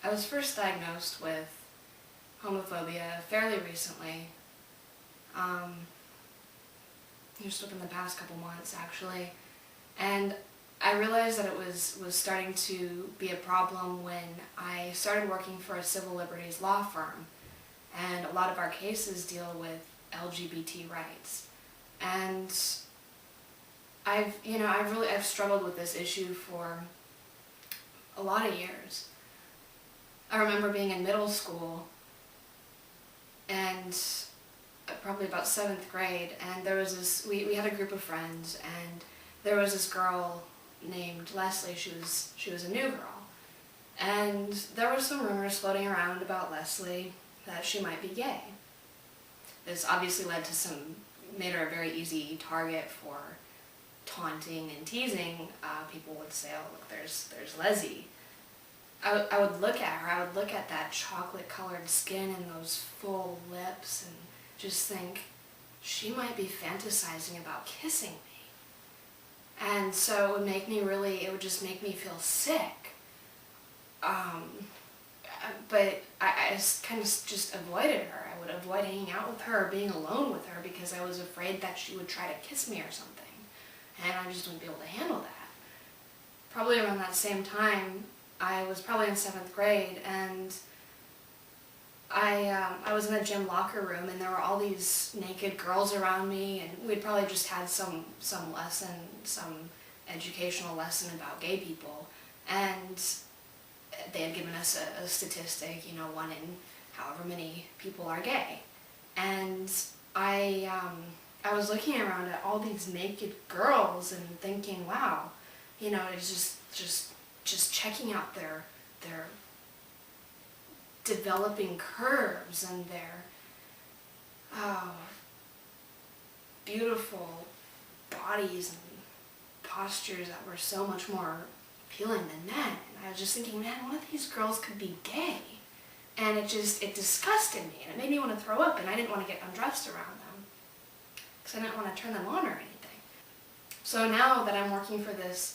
I was first diagnosed with homophobia fairly recently, just within the past couple months actually, and I realized that it was starting to be a problem when I started working for a civil liberties law firm, and a lot of our cases deal with LGBT rights. And I've struggled with this issue for a lot of years. I remember being in middle school and probably about 7th grade, and there was this, we had a group of friends, and there was this girl named Leslie. She was a new girl, and there were some rumors floating around about Leslie that she might be gay. This obviously made her a very easy target for taunting and teasing. People would say, "Oh, look, there's Leslie." I would look at her, I would look at that chocolate-colored skin and those full lips and just think, she might be fantasizing about kissing me. And so it would just make me feel sick. But I kind of just avoided her. I would avoid hanging out with her or being alone with her because I was afraid that she would try to kiss me or something. And I just wouldn't be able to handle that. Probably around that same time, I was probably in 7th grade, and I was in a gym locker room, and there were all these naked girls around me, and we'd probably just had some educational lesson about gay people, and they had given us a statistic, 1 in however many people are gay. And I was looking around at all these naked girls and thinking, wow, it's just checking out their developing curves and their beautiful bodies and postures that were so much more appealing than men. And I was just thinking, man, one of these girls could be gay. And it disgusted me, and it made me want to throw up, and I didn't want to get undressed around them because I didn't want to turn them on or anything. So now that I'm working for this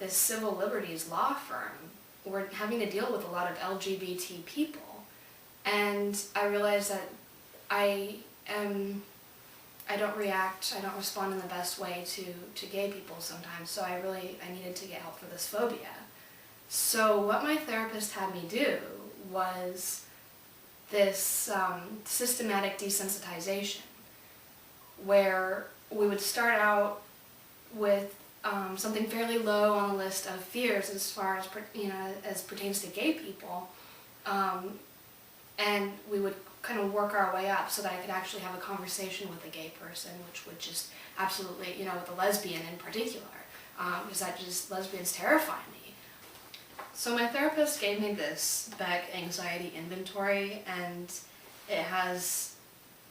civil liberties law firm, we're having to deal with a lot of LGBT people. And I realize that I don't respond in the best way to gay people sometimes, so I needed to get help for this phobia. So what my therapist had me do was this systematic desensitization, where we would start out with something fairly low on the list of fears as far as as pertains to gay people, and we would kind of work our way up so that I could actually have a conversation with a gay person, which would just absolutely, with a lesbian in particular, because lesbians terrify me. So my therapist gave me this Beck anxiety inventory, and it has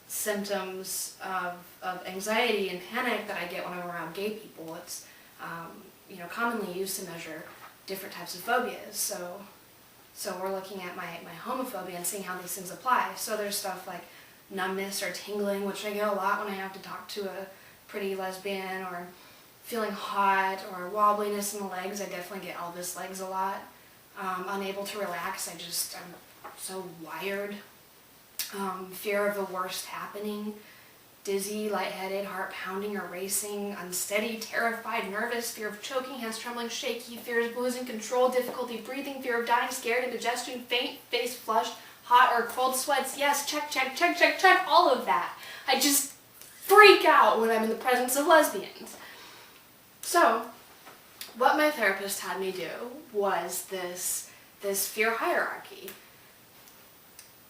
symptoms of anxiety and panic that I get when I'm around gay people. It's commonly used to measure different types of phobias. So we're looking at my homophobia and seeing how these things apply. So there's stuff like numbness or tingling, which I get a lot when I have to talk to a pretty lesbian, or feeling hot, or wobbliness in the legs. I definitely get Elvis legs a lot. Unable to relax, I'm so wired. Fear of the worst happening. Dizzy, lightheaded, heart pounding or racing, unsteady, terrified, nervous, fear of choking, hands trembling, shaky, fear of losing control, difficulty breathing, fear of dying, scared, indigestion, faint, face flushed, hot or cold sweats. Yes, check, all of that. I just freak out when I'm in the presence of lesbians. So, what my therapist had me do was this fear hierarchy.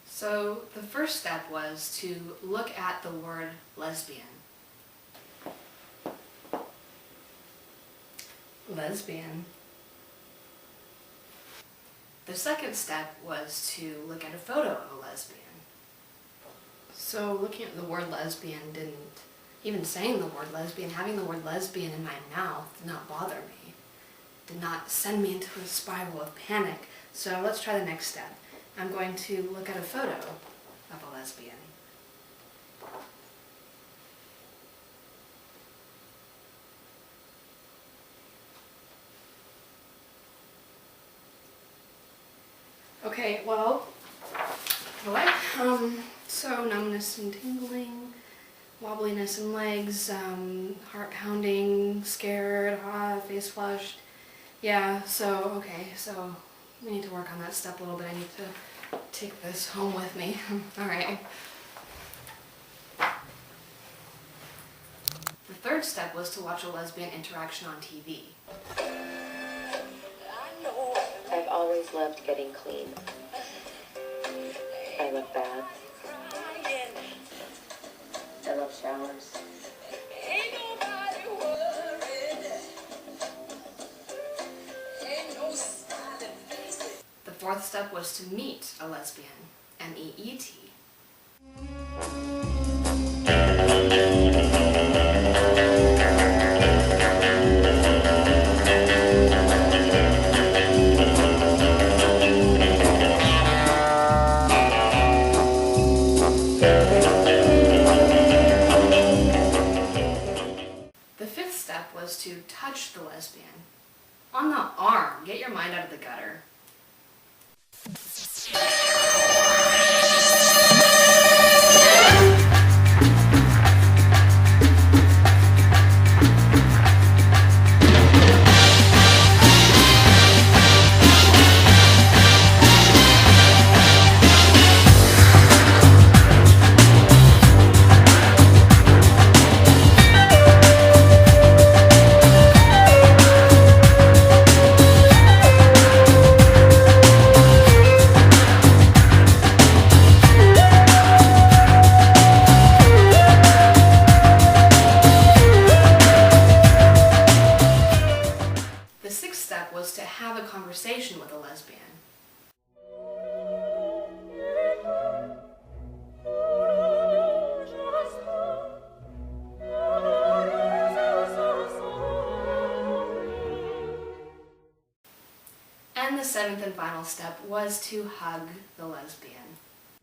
So the first step was to look at the word lesbian. Lesbian. The second step was to look at a photo of a lesbian. So looking at the word lesbian even saying the word lesbian, having the word lesbian in my mouth did not bother me. Did not send me into a spiral of panic. So let's try the next step. I'm going to look at a photo of a lesbian. Okay, well, what? So numbness and tingling, wobbliness in legs, heart pounding, scared, face flushed. Yeah, so, okay, so we need to work on that step a little bit. I need to take this home with me. Alright. The third step was to watch a lesbian interaction on TV. I've always loved getting clean. I love baths. I love showers. The fourth step was to meet a lesbian, M-E-E-T. The fifth step was to touch the lesbian. On the arm. Get your mind out of the gutter. The sixth step was to have a conversation with a lesbian. And the seventh and final step was to hug the lesbian.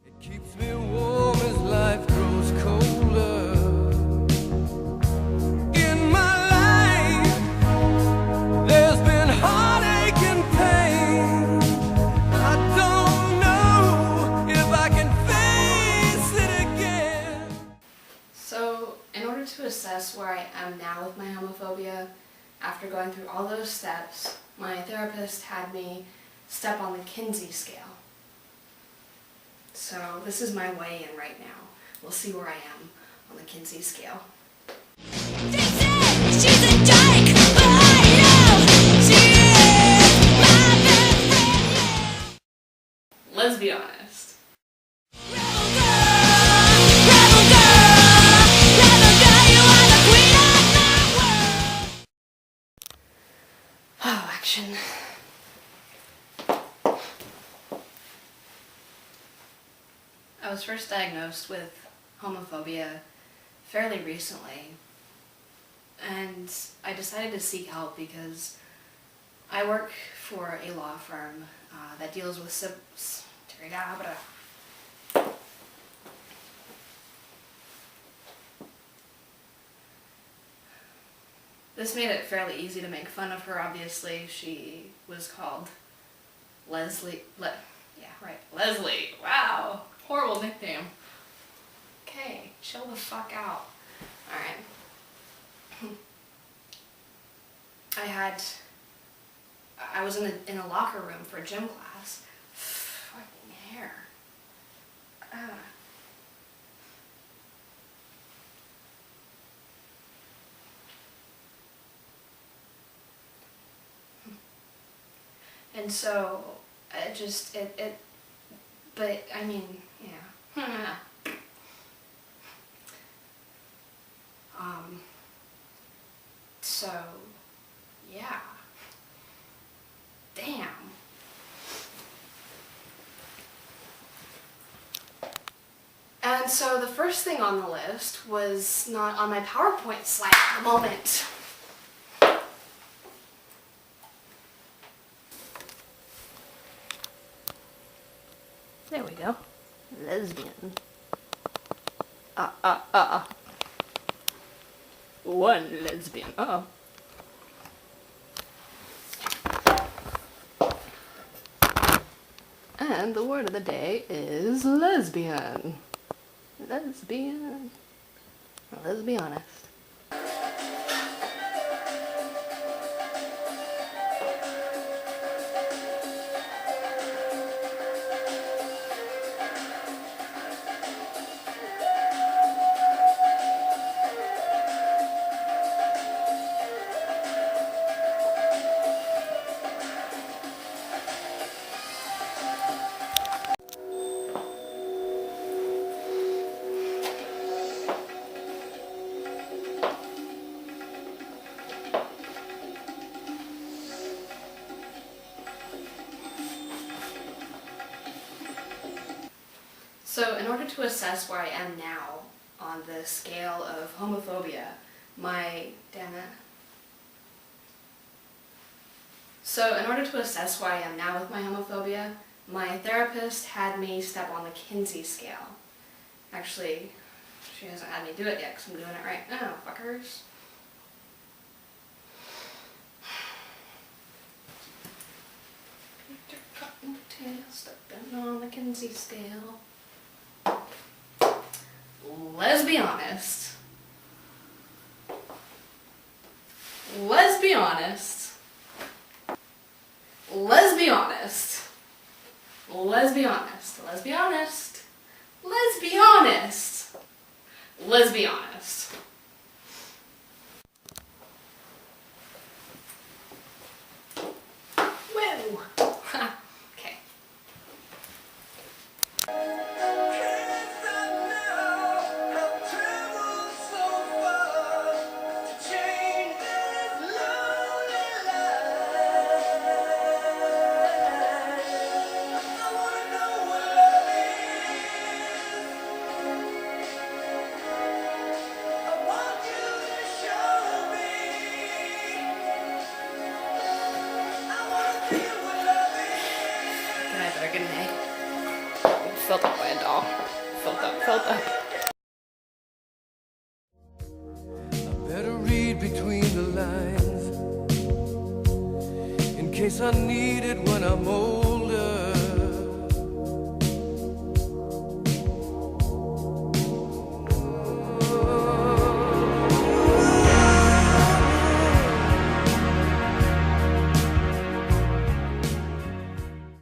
It keeps me warm as life grows colder. In my life, there's been heartache and pain. I don't know if I can face it again. So, in order to assess where I am now with my homophobia, after going through all those steps, my therapist had me step on the Kinsey scale. So this is my weigh-in right now. We'll see where I am on the Kinsey scale. They say she's a dyke, but I know she is my best friend. Let's be honest. Rebel girl, you are the queen of my world. Oh, action. I was first diagnosed with homophobia fairly recently, and I decided to seek help because I work for a law firm that deals with This made it fairly easy to make fun of her, obviously. She was called Leslie. Leslie. Wow. Horrible nickname. Okay, chill the fuck out. Alright. I was in a locker room for a gym class. Fucking hair. And so, but I mean, yeah. So, yeah. Damn. And so the first thing on the list was not on my PowerPoint slide at the moment. There we go. Lesbian. One lesbian. Uh-oh. And the word of the day is lesbian. Lesbian. Let's be honest. So in order to assess where I am now on the scale of homophobia, So in order to assess where I am now with my homophobia, my therapist had me step on the Kinsey scale. Actually, she hasn't had me do it yet because I'm doing it right now, fuckers. Peter Cottontail stepping on the Kinsey scale. Let's be honest. Let's be honest. Let's be honest. Let's be honest. Let's be honest. Let's be honest. Let's be honest. Woo! Okay. Good night. Filled up by a doll. Filled up.